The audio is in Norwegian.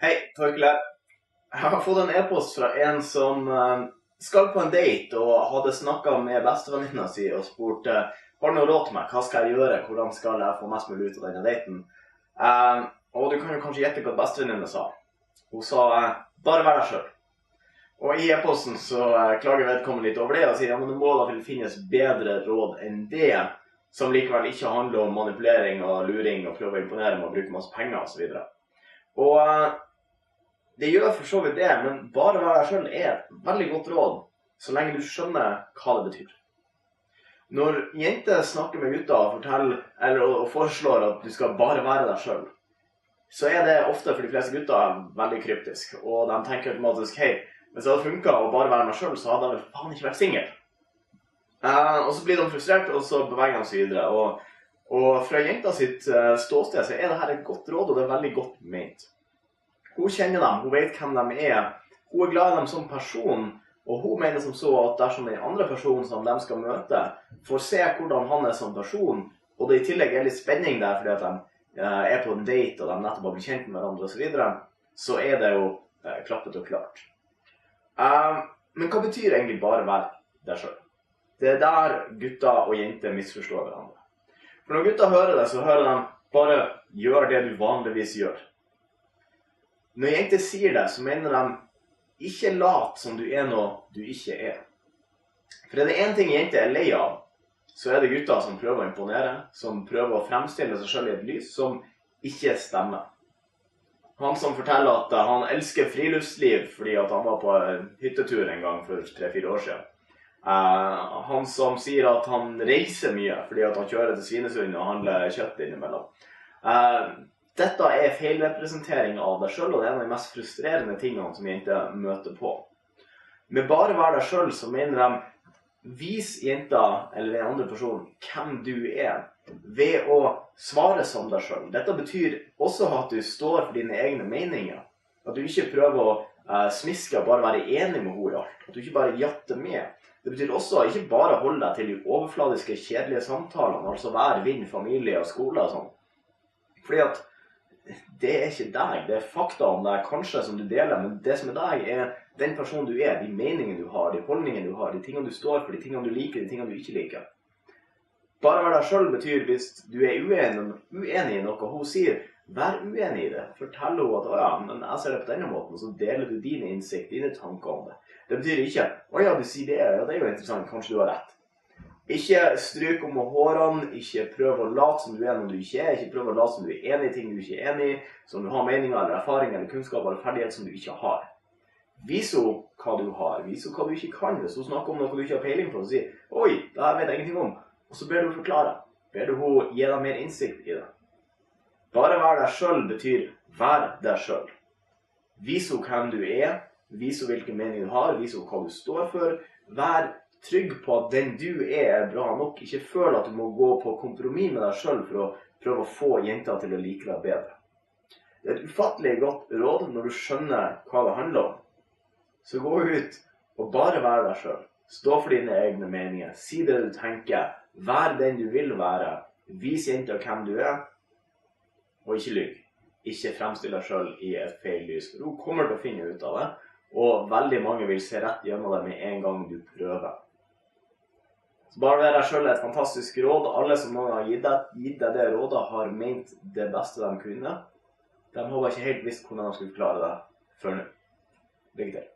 Hei, Torkel her. Jeg har fått en e-post fra en som skal på en date og hadde snakket med bestevenninna si og spurt har du noe råd til meg? Hva skal jeg gjøre? Hvordan skal jeg få mest mulig ut av denne daten? Og du kan jo kanskje gjette hva bestevenninna sa. Hun sa bare vær deg selv. Og i e-posten så klager vedkommende litt over det og sier ja, men det må da finnes bedre råd enn det, som likevel ikke handler om manipulering og luring og prøve å imponere med å bruke masse penger og så videre. Og det gjør for så vidt det, men bare være deg selv er et veldig godt råd, så lenge du skjønner hva det betyr. Når jenter snakker med gutter og foreslår at du skal bare være deg selv, så er det ofte for de fleste gutter veldig kryptisk, og de tenker automatisk, hei, hvis det hadde funket å bare være meg selv, så hadde jeg faen ikke vært singel. Og så blir de frustrert, og så beveger de seg videre, og fra jenta sitt ståsted så er dette et godt råd, og det er veldig godt ment. Hun kjenner dem, hun vet hvem de er, hun er glad i dem som person, og hun mener som så at dersom den andre personen som de skal møte får se hvordan han er som person, og det i tillegg er litt spenning der fordi at de er på en date og de nettopp har blitt kjent med hverandre og så videre, så er det jo klappet og klart. Men hva betyr egentlig bare være deg selv? Det er der gutter og jenter misforstår hverandre. For når gutter hører det, så hører de bare gjør det du vanligvis gjør. Når jenter sier det, så mener de ikke lat som du er noe du ikke er. For er det en ting jenter er lei av, så er det gutter som prøver å imponere, som prøver å fremstille seg selv i et lys som ikke stemmer. Han som forteller at han elsker friluftsliv fordi at han var på en hyttetur en gang for 3-4 år siden. Han som sier at han reiser mye fordi at han kjører til Svinesund og handler kjøtt innimellom. Dette er feilrepresentering av deg selv, og det er en av de mest frustrerende tingene som jenter møter på. Med bare være deg selv, så mener de vis jenta eller den andre personen hvem du er, ved å svare som deg selv. Dette betyr også at du står for dine egne meninger. At du ikke prøver å smiske og bare være enig med henne i alt. At du ikke bare jatter med. Det betyr også ikke bare holde deg til de overfladiske, kjedelige samtalene, altså være vinn, familie og skole og sånn. Fordi at det er ikke deg, det er fakta om deg kanskje som du deler, men det som er deg er den personen du er, de meningene du har, de holdningene du har, de tingene du står for, de tingene du liker, de tingene du ikke liker. Bare være deg selv betyr hvis du er uenig i noe, hun sier, vær uenig i det. Fortell henne at, ja, men jeg ser det på denne måten, så deler du dine innsikt, dine tanker om det. Det betyr ikke, ja, du sier det, ja, det er jo interessant, kanskje du har rett. Ikke stryk om hårene, ikke prøv å late som du er når du ikke er, ikke prøv å late som du er enig i ting du ikke er enig i, som du har meninger eller erfaring eller kunnskap eller ferdighet som du ikke har. Vis henne hva du har, vis henne hva du ikke kan. Hvis hun snakker om noe du ikke har peiling på, så sier, oi, det her vet jeg ingenting om. Og så ber du forklare. Ber du henne gi deg mer innsikt i det. Bare være deg selv betyr vær deg selv. Vis henne hvem du er, vis henne hvilke meninger du har, vis henne hva du står for. Vær trygg på at den du er bra nok. Ikke føl at du må gå på kompromiss med deg selv for å prøve å få jenter til å like deg bedre. Det er et ufattelig godt råd når du skjønner hva det handler om. Så gå ut og bare vær deg selv. Stå for dine egne meninger. Si det du tenker. Vær den du vil være. Vis jenter hvem du er. Og ikke lyg. Ikke fremstill deg selv i et feil lys. For hun kommer til å finne ut av det. Og veldig mange vil se rett gjennom det med en gang du prøver. Så bare være deg selv er et fantastisk råd. Alle som noen har gitt deg det rådet har ment det beste de kunne. De har bare ikke helt visst hvordan de skulle klare det før nå. Lykke til.